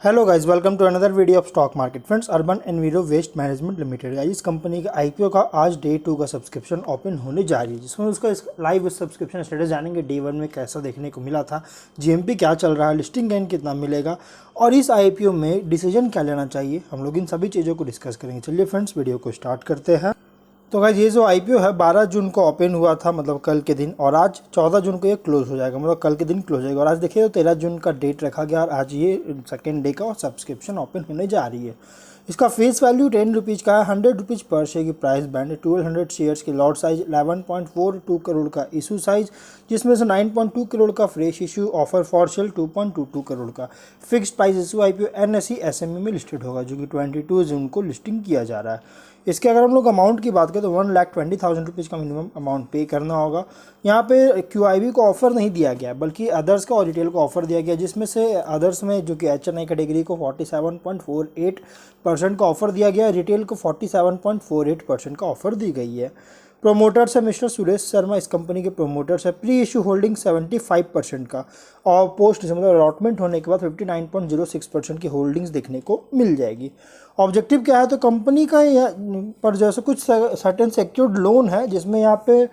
Hello guys, welcome to another video of stock market friends. Urban enviro waste management limited guys, इस company का IPO का आज day 2 का subscription open होने जा रही है, जिसमें उसका लाइव सब्सक्रिप्शन स्टेटस जानेंगे। डे 1 में कैसा देखने को मिला था, जीएमपी क्या चल रहा है, लिस्टिंग गेन कितना मिलेगा और इस आईपीओ में डिसीजन क्या लेना चाहिए, हम लोग इन सभी चीज़ों को डिस्कस करेंगे। चलिए फ्रेंड्स, वीडियो को स्टार्ट करते हैं। तो गाइस, ये जो आईपीओ है 12 जून को ओपन हुआ था, मतलब कल के दिन, और आज 14 जून को ये क्लोज हो जाएगा, मतलब कल के दिन क्लोज हो जाएगा। और आज देखिए तो 13 जून का डेट रखा गया और आज ये सेकेंड डे का और सब्सक्रिप्शन ओपन होने जा रही है। इसका फेस वैल्यू 10 रुपीज़ का है, 100 रुपीज़ पर शेयर की प्राइस बैंड, 1200 शेयर्स की लॉट साइज, 11.42 करोड़ का इशू साइज, जिसमें से 9.2 करोड़ का fresh issue, offer for sale 2.22 crore का। Fixed price issue IPO NSE SME में लिस्टेड होगा, जो कि 22 जून को लिस्टिंग किया जा रहा है। इसके अगर हम लोग अमाउंट की बात करें तो 1,20,000 रुपीज़ का मिनिमम अमाउंट पे करना होगा। यहाँ पे क्यूआईबी को ऑफर नहीं दिया गया, बल्कि अदर्स का और रिटेल को ऑफर दिया गया, जिसमें से अदर्स में जो कि एचएनआई कैटेगरी को 47.48% का ऑफर दिया गया, रिटेल को 47.48% का ऑफर दी गई है। प्रोमोटर्स है मिस्टर सुरेश शर्मा, इस कंपनी के प्रोमोटर्स है। प्री इशू होल्डिंग 75% का और पोस्ट मतलब अलॉटमेंट होने के बाद 59.06% की होल्डिंग्स देखने को मिल जाएगी। ऑब्जेक्टिव क्या है, तो कंपनी का पर जैसे कुछ सर्टेन सिक्योर्ड लोन है, जिसमें यहाँ पे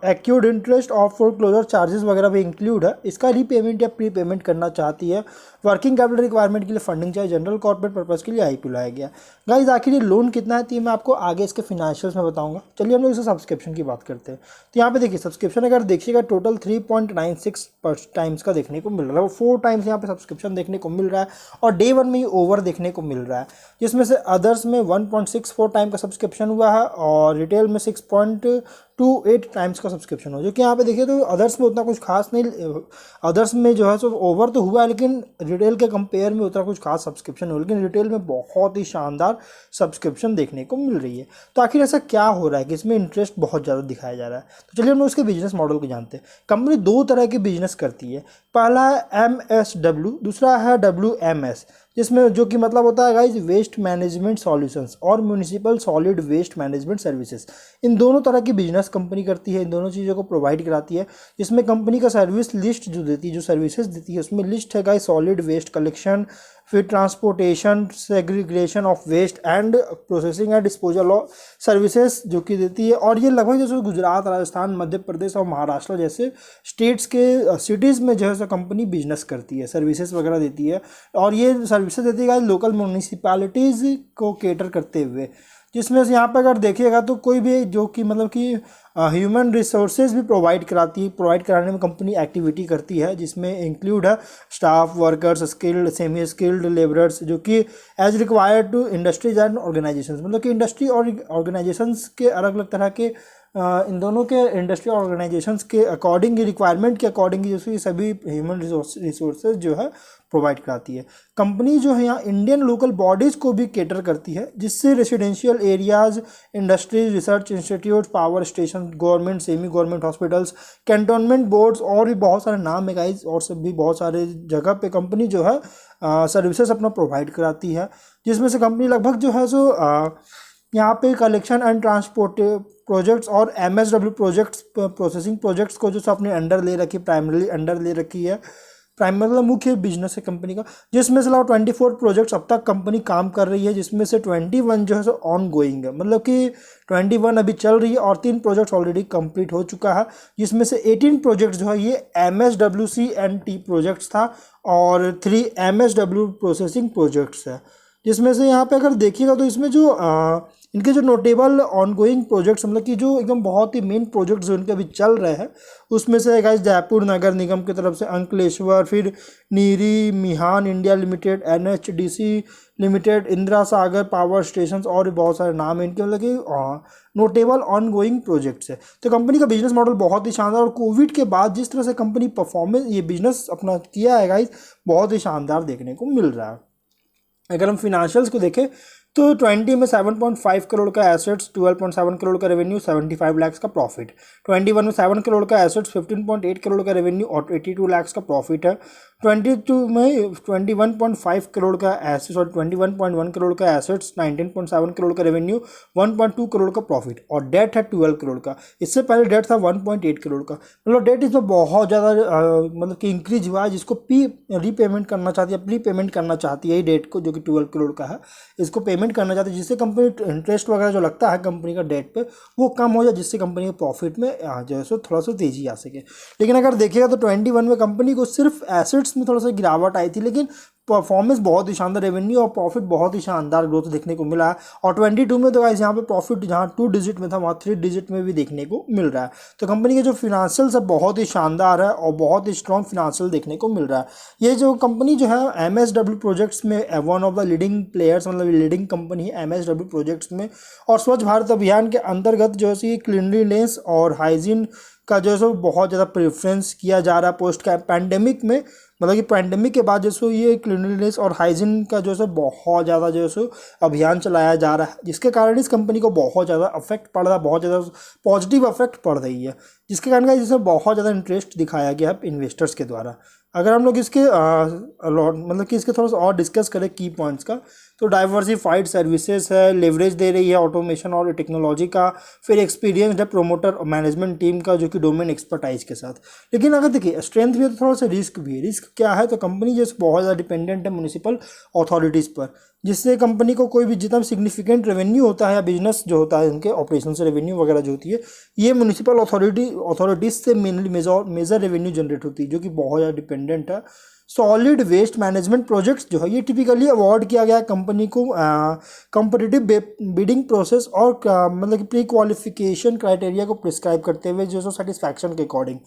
एक्यूड इंटरेस्ट और फोरक्लोजर चार्जेस वगैरह भी इंक्लूड है। इसका रीपेमेंट या प्री पेमेंट करना चाहती है। वर्किंग कैपिटल रिक्वायरमेंट के लिए फंडिंग चाहिए, जनरल कॉर्पोरेट पर्पस के लिए आईपीओ लाया गया। गाइस, आखिर ये लोन कितना है, तो ये मैं आपको आगे इसके फिनेंशियल्स में बताऊंगा। चलिए हम लोग इसे सब्सक्रिप्शन की बात करते हैं। तो यहाँ पे देखिए सब्सक्रिप्शन अगर देखिएगा टोटल 3.96 टाइम्स का देखने को मिल रहा है, 4 टाइम्स यहाँ पे सब्सक्रिप्शन देखने को मिल रहा है और डे 1 में ही ओवर देखने को मिल रहा है, जिसमें से अदर्स में 1.64 टाइम का सब्सक्रिप्शन हुआ है और रिटेल में 6.28 टाइम्स का सब्सक्रिप्शन हो, जो कि यहाँ पे देखिए तो अदर्स में उतना कुछ खास नहीं। अदर्स में जो है सो ओवर तो हुआ है, लेकिन रिटेल के कंपेयर में उतना कुछ खास सब्सक्रिप्शन हो, लेकिन रिटेल में बहुत ही शानदार सब्सक्रिप्शन देखने को मिल रही है। तो आखिर ऐसा क्या हो रहा है कि इसमें इंटरेस्ट बहुत ज़्यादा दिखाया जा रहा है। तो चलिए हम लोग उसके बिजनेस मॉडल को जानते हैं। कंपनी 2 तरह के बिजनेस करती है। पहला है MSW, दूसरा है WMS, जिसमें जो कि मतलब होता है गाइज वेस्ट मैनेजमेंट सॉल्यूशंस और municipal solid waste management services. इन दोनों तरह की बिजनेस कंपनी करती है, इन दोनों चीज़ों को प्रोवाइड कराती है। जिसमें कंपनी का सर्विस लिस्ट जो देती है, जो सर्विसेज देती है, उसमें लिस्ट है गाइज सॉलिड वेस्ट कलेक्शन, फिर transportation, segregation of waste and processing and disposal of services जो कि देती है। और ये लगभग जैसे गुजरात, राजस्थान, मध्य प्रदेश और महाराष्ट्र जैसे स्टेट्स के सिटीज़ में जो है कंपनी बिजनेस करती है, सर्विसेज वगैरह देती है। और ये सर्विसेज देती है लोकल म्यूनिसिपैलिटीज़ को केटर करते हुए, जिसमें से यहाँ पर अगर देखिएगा तो कोई भी जो कि मतलब कि ह्यूमन रिसोर्सेज भी प्रोवाइड कराती है, प्रोवाइड कराने में कंपनी एक्टिविटी करती है, जिसमें इंक्लूड है staff, workers, skilled, semi skilled labourers, जो कि as required to industries and organisations, मतलब कि इंडस्ट्री और ऑर्गेनाइजेशंस के अलग अलग तरह के इन दोनों के इंडस्ट्री ऑर्गेनाइजेशंस के अकॉर्डिंग, रिक्वायरमेंट के अकॉर्डिंग जैसे सभी ह्यूमन रिसोर्सेज जो है प्रोवाइड कराती है। कंपनी जो है यहाँ इंडियन लोकल बॉडीज़ को भी केटर करती है, जिससे residential areas, industries, research institute, power station, government, semi government hospitals, cantonment boards और भी बहुत सारे नाम है गाइज, और सब भी बहुत सारे जगह पे कंपनी जो है सर्विसेज अपना प्रोवाइड कराती है। जिसमें से कंपनी लगभग जो है सो यहाँ पे कलेक्शन एंड ट्रांसपोर्ट प्रोजेक्ट्स और MSW प्रोजेक्ट्स, प्रोसेसिंग प्रोजेक्ट्स को जो अपने अंडर ले रखी, प्राइमरली अंडर ले रखी है। प्राइमरी मतलब मुख्य बिजनेस है कंपनी का, जिसमें से 24 प्रोजेक्ट्स अब तक कंपनी काम कर रही है, जिसमें से 21 जो है सो ऑन गोइंग है, मतलब कि 21 अभी चल रही है और 3 प्रोजेक्ट्स ऑलरेडी कंप्लीट हो चुका है। जिसमें से 18 प्रोजेक्ट्स जो है ये MSWC&T प्रोजेक्ट्स था और 3 MSW प्रोसेसिंग प्रोजेक्ट्स है। जिसमें से यहाँ पे अगर देखिएगा तो इसमें जो इनके जो नोटेबल ऑनगोइंग प्रोजेक्ट्स, मतलब कि जो एकदम बहुत ही मेन प्रोजेक्ट्स जो इनके अभी चल रहे हैं, उसमें से गाइस जयपुर नगर निगम की तरफ से अंकलेश्वर, फिर नीरी मिहान India limited, NHDC limited, Indira Sagar power stations और भी बहुत सारे नाम है इनके, मतलब कि नोटेबल ऑनगोइंग प्रोजेक्ट्स है। तो कंपनी का बिजनेस मॉडल बहुत ही शानदार, और कोविड के बाद जिस तरह से कंपनी परफॉर्मेंस ये बिजनेस अपना किया है गाइस, बहुत ही शानदार देखने को मिल रहा है। अगर हम फिनेंशियल्स को देखें तो 20 में 7.5 करोड़ का एसेट्स, 12.7 करोड़ का रेवेन्यू, 75 लाख का प्रॉफिट। 21 में 7 करोड़ का एसेट्स, 15.8 करोड़ का रेवेन्यू और 82 लाख का प्रॉफिट है। 22 में 21.5 करोड़ का एसेट्स और 21.1 करोड़ का एसेट्स, 19.7 करोड़ का रेवेन्यू, 1.2 करोड़ का प्रॉफिट और डेट है 12 करोड़ का। इससे पहले डेट था 1.8 करोड़ का। मतलब डेट इसमें बहुत ज़्यादा मतलब कि इंक्रीज हुआ है, जिसको रीपेमेंट करना चाहती है, प्री पेमेंट करना चाहती है ये डेट को, जो कि 12 करोड़ का है, इसको पेमेंट करना चाहती है, जिससे कंपनी इंटरेस्ट वगैरह जो लगता है कंपनी का डेट पे वो कम हो जाए, जिससे कंपनी के प्रॉफिट में जो है सो थोड़ा सा तेजी आ सके। लेकिन अगर देखिएगा तो 21 में कंपनी को सिर्फ एसेट्स में थोड़ा सा गिरावट आई थी, लेकिन परफॉर्मेंस बहुत ही शानदार, रेवेन्यू और प्रॉफिट बहुत ही शानदार ग्रोथ देखने को मिला है। और 22 में तो गाइस यहाँ पे प्रॉफिट जहाँ 2 डिजिट में था वहाँ 3 डिजिट में भी देखने को मिल रहा है। तो कंपनी के जो फिनेंशियल्स है बहुत ही शानदार है और बहुत ही स्ट्रॉन्ग फिनेंशियल देखने को मिल रहा है। ये जो कंपनी जो है MSW प्रोजेक्ट्स में one of the leading players, मतलब लीडिंग कंपनी है MSW प्रोजेक्ट्स में। और स्वच्छ भारत अभियान के अंतर्गत जो है क्लीनलीनेस और हाइजीन का जो है सो बहुत ज़्यादा प्रेफरेंस किया जा रहा है पोस्ट पैंडेमिक में। मतलब कि पैंडेमिक के बाद जो सो ये क्लीनलीनेस और हाइजीन का जो है बहुत ज़्यादा जो है सो अभियान चलाया जा रहा है, जिसके कारण इस कंपनी को बहुत ज़्यादा अफेक्ट पड़ रहा है, बहुत ज़्यादा पॉजिटिव अफेक्ट पड़ रही है, जिसके कारण का इसमें बहुत ज़्यादा इंटरेस्ट दिखाया गया है इन्वेस्टर्स के द्वारा। अगर हम लोग इसके मतलब कि इसके थोड़ा सा और डिस्कस करें की पॉइंट्स का, तो डाइवर्सिफाइड सर्विसेज है, लेवरेज दे रही है ऑटोमेशन और टेक्नोलॉजी का, फिर एक्सपीरियंस्ड है प्रमोटर और मैनेजमेंट टीम का जो कि डोमेन एक्सपर्टाइज के साथ। लेकिन अगर देखिए स्ट्रेंथ भी है तो थोड़ा सा रिस्क भी है। रिस्क क्या है, तो कंपनी जैसे बहुत ज़्यादा डिपेंडेंट है म्यूनिसिपल अथॉरिटीज़ पर, जिससे कंपनी को कोई भी जितना सिग्निफिकेंट रेवेन्यू होता है या बिजनेस जो होता है उनके ऑपरेशन से रेवेन्यू वगैरह जो होती है, ये म्यूनिसिपल अथॉरिटीज़ से मेनली मेजर रेवेन्यू जनरेट होती है, जो कि बहुत ज़्यादा डिपेंडेंट है। सॉलिड वेस्ट मैनेजमेंट प्रोजेक्ट्स जो है ये टिपिकली अवार्ड किया गया है कंपनी को कॉम्पिटिटिव बिडिंग प्रोसेस और मतलब कि प्री क्वालिफिकेशन क्राइटेरिया को प्रिस्क्राइब करते हुए जो सेटिस्फैक्शन के अकॉर्डिंग।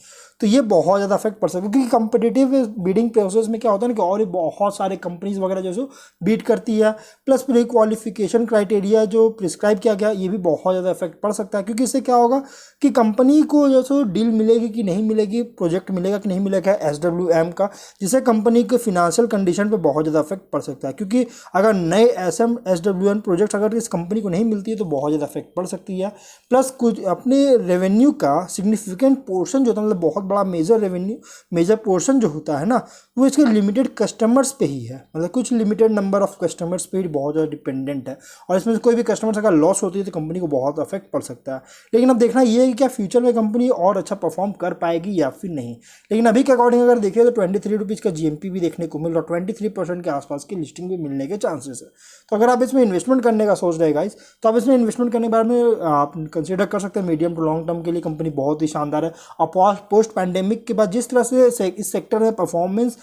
तो ये बहुत ज़्यादा अफेक्ट पड़ सकता है, क्योंकि कॉम्पिटिटिव बिडिंग प्रोसेस में क्या होता है ना कि और भी बहुत सारे कंपनीज वगैरह जो बीट करती है, प्लस प्री क्वालिफिकेशन क्राइटेरिया जो प्रिस्क्राइब किया गया ये भी बहुत ज़्यादा इफेक्ट पड़ सकता है। क्योंकि इससे क्या होगा कि कंपनी को जो डील मिलेगी कि नहीं मिलेगी, प्रोजेक्ट मिलेगा कि नहीं मिलेगा SWM का, जिससे कंपनी के फिनेंशियल कंडीशन पे बहुत ज़्यादा इफेक्ट पड़ सकता है। क्योंकि अगर नए SWM प्रोजेक्ट अगर इस कंपनी को नहीं मिलती है तो बहुत ज़्यादा इफेक्ट पड़ सकती है। प्लस कुछ अपने रेवेन्यू का सिग्निफिकेंट पोर्शन जो होता है, मतलब बहुत बड़ा मेजर पोर्शन जो होता है ना, वो इसके लिमिटेड कस्टमर्स पे ही है। मतलब कुछ लिमिटेड नंबर ऑफ कस्टमर्स पे ही बहुत ज़्यादा डिपेंडेंट है, और इसमें कोई भी कस्टमर्स अगर लॉस होती है तो कंपनी को बहुत इफेक्ट पड़ सकता है। लेकिन अब देखना ये है कि क्या फ्यूचर में कंपनी और अच्छा परफॉर्म कर पाएगी या फिर नहीं। लेकिन अभी के अकॉर्डिंग अगर देखें तो 23 रुपीज़ का GMP भी देखने को मिल रहा है, 23% के आसपास की लिस्टिंग भी मिलने के चांसेस है। तो अगर आप इसमें इन्वेस्टमेंट करने का सोच रहे गाइस, तो आप इसमें इन्वेस्टमेंट करने के बारे में आप कंसिडर कर सकते हैं। मीडियम टू लॉन्ग टर्म के लिए कंपनी बहुत ही शानदार है। और पोस्ट पैंडेमिक के बाद जिस तरह से इस सेक्टर में परफॉर्मेंस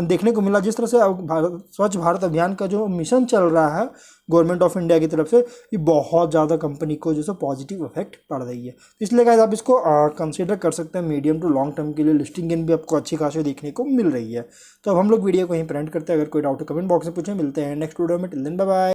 देखने को मिला, जिस तरह से स्वच्छ भारत अभियान का जो मिशन चल रहा है गवर्नमेंट ऑफ इंडिया की तरफ से, ये बहुत ज़्यादा कंपनी को जो पॉजिटिव इफेक्ट पड़ रही है। इसलिए गाइस आप इसको कंसीडर कर सकते हैं मीडियम टू लॉन्ग टर्म के लिए। लिस्टिंग गेन भी आपको अच्छी खासी देखने को मिल रही है। तो अब हम लोग वीडियो को यहीं पर एंड करते हैं। अगर कोई डाउट है कमेंट बॉक्स में पूछें। मिलते हैं नेक्स्ट वीडियो में। Till then bye bye.